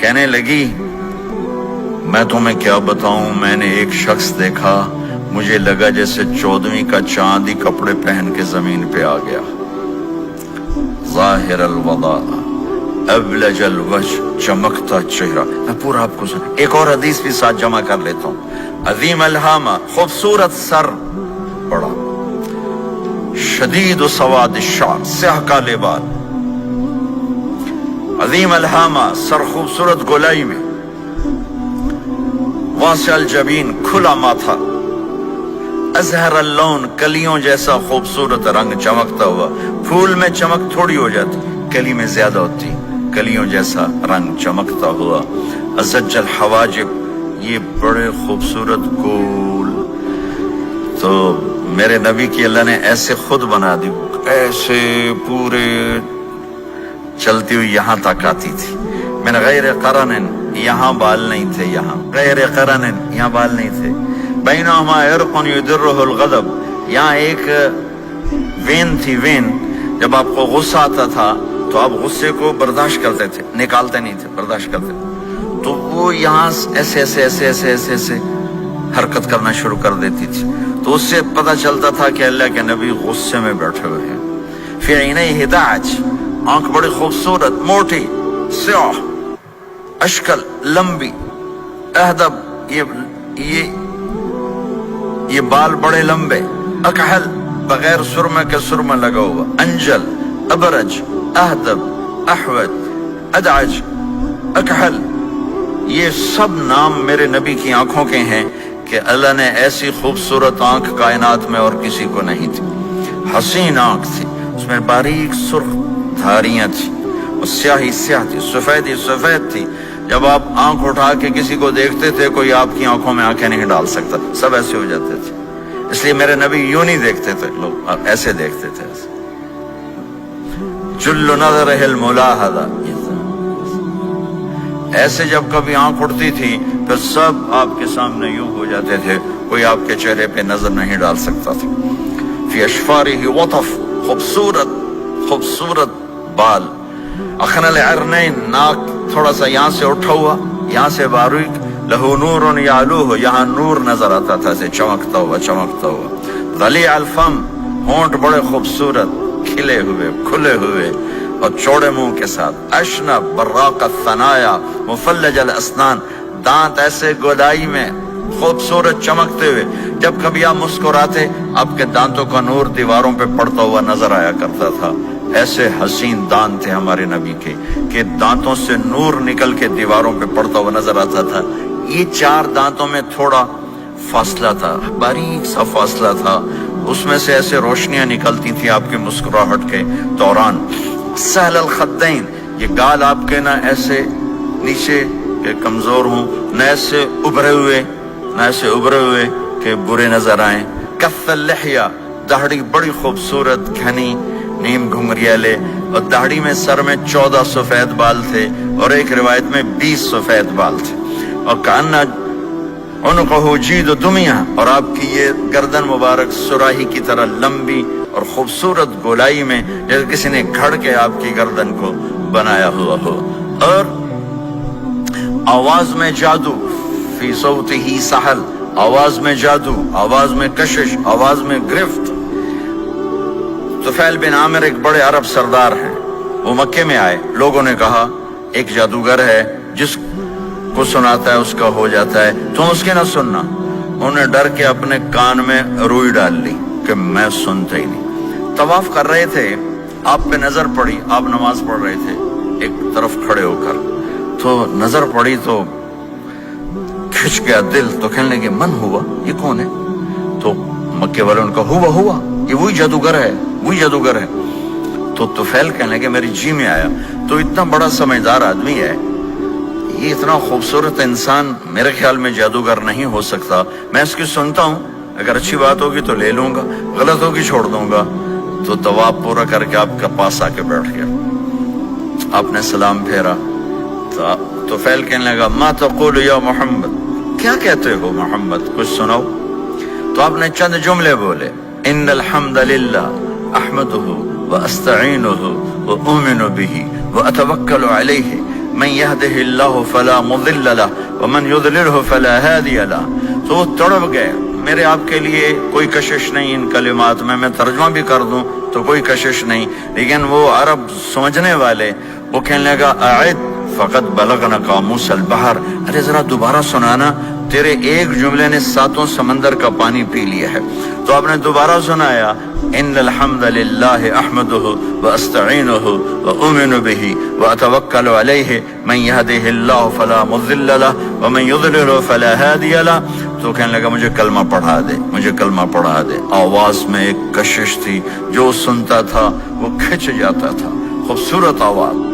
کہنے لگی میں تمہیں کیا بتاؤں، میں نے ایک شخص دیکھا، مجھے لگا جیسے 14ویں کا چاند ہی کپڑے پہن کے زمین پہ آ گیا، ظاہر الوضاء ابلج الوجہ، چمکتا چہرہ۔ میں پورا آپ کو ایک اور حدیث بھی ساتھ جمع کر لیتا ہوں۔ عظیم الہامہ، خوبصورت سر، بڑا شدید و سواد الشعر، سیاہ کالے بال، عظیم الہامہ، سر خوبصورت گولائی میں، واسع الجبین، کھلا ماتھا، ازہر اللون، کلیوں جیسا خوبصورت رنگ، چمکتا ہوا۔ پھول میں چمک تھوڑی ہو جاتی، کلی میں زیادہ ہوتی، کلیوں جیسا رنگ، چمکتا ہوا۔ ازج الحواجب، یہ بڑے خوبصورت گول۔ تو میرے نبی کی اللہ نے ایسے خود بنا دی، ایسے پورے چلتی ہوئی یہاں تک آتی تھی۔ من غیر قرن، یہاں بال نہیں تھے، یہاں غیر قرن، یہاں بال نہیں تھے۔ بینہما عرق یدرہ الغضب، یہاں ایک وین تھی، وین، جب آپ کو غصہ آتا تھا تو آپ غصے کو برداشت کرتے تھے، نکالتے نہیں تھے، برداشت کرتے تھے، تو وہ یہاں ایسے ایسے ایسے ایسے ایسے ایسے حرکت کرنا شروع کر دیتی تھی، تو اس سے پتہ چلتا تھا کہ اللہ کے نبی غصے میں بیٹھے ہوئے ہیں۔ فی عینیہ دعج، آنکھ بڑی خوبصورت، موٹی، سیاہ، اشکل، لمبی، اہدب، یہ بال بڑے لمبے، اکحل، بغیر سرمے کے سرمہ لگا ہوا، انجل، ابرج، اہدب، احوج، ادعج، اکحل، یہ سب نام میرے نبی کی آنکھوں کے ہیں کہ اللہ نے ایسی خوبصورت آنکھ کائنات میں اور کسی کو نہیں تھی۔ حسین آنکھ تھی، اس میں باریک سرخ دھاریاں تھی، اور سیاہی سیاہ تھی، سفیدی سفید تھی۔ جب آپ آنکھ اٹھا کے کسی کو دیکھتے تھے، کوئی آپ کی آنکھوں میں آنکھیں نہیں ڈال سکتا، سب ایسے ہو جاتے تھے۔ اس لیے میرے نبی یوں نہیں دیکھتے تھے، لوگ ایسے دیکھتے تھے، جل نظرہ الملاحظہ، ایسے جب کبھی آنکھ اٹھتی تھی پھر سب آپ کے سامنے یوں ہو جاتے تھے، کوئی آپ کے چہرے پہ نظر نہیں ڈال سکتا تھا۔ فی اشفارہ وطف، خوبصورت خوبصورت بال، اخن العرنین، ناک تھوڑا سا یہاں سے اٹھا ہوا، یہاں سے باریک، لہو نور یعلوہ، یہاں نور نظر آتا تھا، سے چمکتا ہوا چمکتا ہوا۔ ضلیع الفم، ہونٹ بڑے خوبصورت، کھلے ہوئے کھلے ہوئے اور چوڑے منہ کے ساتھ۔ اشنب براق الثنایا، مفلج الاسنان، دانت ایسے گودائی میں خوبصورت چمکتے ہوئے، جب کبھی آپ مسکراتے آپ کے دانتوں کا نور دیواروں پہ پڑتا ہوا نظر آیا کرتا تھا۔ ایسے حسین دانت تھے ہمارے نبی کے کہ دانتوں سے نور نکل کے دیواروں پہ پڑتا ہوا نظر آتا تھا۔ یہ 4 دانتوں میں تھوڑا فاصلہ تھا، باریک سا فاصلہ تھا، اس میں سے ایسے روشنیاں نکلتی تھی آپ کی مسکراہٹ کے دوران۔ سہل الخدین، یہ گال آپ کے نہ ایسے نیچے کہ کمزور ہوں، نہ ایسے ابھرے ہوئے کہ برے نظر آئیں۔ کف اللحیہ، داڑھی بڑی خوبصورت گھنی، نیم گھنگریالے، اور داڑھی میں سر میں 14 سفید بال تھے، اور ایک روایت میں 20 سفید بال تھے۔ اور کأن عنقہ جید دمیہ، اور آپ کی یہ گردن مبارک سراہی کی طرح لمبی اور خوبصورت گولائی میں، جیسے کسی نے گھڑ کے آپ کی گردن کو بنایا ہوا ہو۔ اور آواز میں جادو، فی صوتہ سحل، آواز میں جادو، آواز میں کشش، آواز میں گرفت۔ طفیل بن عامر ایک بڑے عرب سردار ہیں، وہ مکے میں آئے، لوگوں نے کہا ایک جادوگر ہے جس کو سناتا ہے اس کا ہو جاتا ہے، تم اس کے نہ سننا۔ انہوں نے ڈر کے اپنے کان میں روئی ڈال لی کہ میں سنتا ہی نہیں۔ طواف کر رہے تھے، آپ پہ نظر پڑی، آپ نماز پڑھ رہے تھے ایک طرف کھڑے ہو کر، تو نظر پڑی تو کھچ گیا دل، تو کہنے لگے من ہوا، یہ کون ہے؟ تو مکے والوں نے کہا ہوا یہ وہی جادوگر ہے۔ تو طفیل کہنے لگے میری جی میں آیا، تو اتنا بڑا سمجھدار آدمی ہے، یہ اتنا خوبصورت انسان میرے خیال میں جادوگر نہیں ہو سکتا، میں اس کی سنتا ہوں، اگر اچھی بات ہوگی تو لے لوں گا، غلط ہوگی چھوڑ دوں گا۔ تو طواف پورا کر کے آپ کے پاس آ کے بیٹھ گیا، آپ نے سلام پھیرا، تو فیل کہنے لگا ما تقول یا محمد، کیا کہتے ہو محمد، کچھ سناؤ۔ تو آپ نے چند جملے بولے، ان الحمد للہ احمدہ واستعینہ واؤمن بہ واتوکل علیہ من يهده الله فلا مضل له ومن يضلله فلا هادي له. تو وہ تڑپ گئے. میرے آپ کے لیے کوئی کشش نہیں ان کلمات میں ترجمہ بھی کر دوں تو کوئی کشش نہیں، لیکن وہ عرب سمجھنے والے وہ کہنے لگا اعد فقط بلغنا قاموس البحر، ارے ذرا دوبارہ سنانا، تیرے ایک جملے نے 7 سمندر کا پانی پی لیا ہے. تو آپ نے دوبارہ سنایا ان الحمد للہ احمدہ واستعینہ واؤمن بہ واتوکل علیہ من یہدہ اللہ فلا مضل لہ ومن یضلل فلا ہادی لہ. تو کہنے لگا مجھے کلمہ پڑھا دے، مجھے کلمہ پڑھا دے. آواز میں ایک کشش تھی، جو سنتا تھا وہ کھچ جاتا تھا. خوبصورت آواز.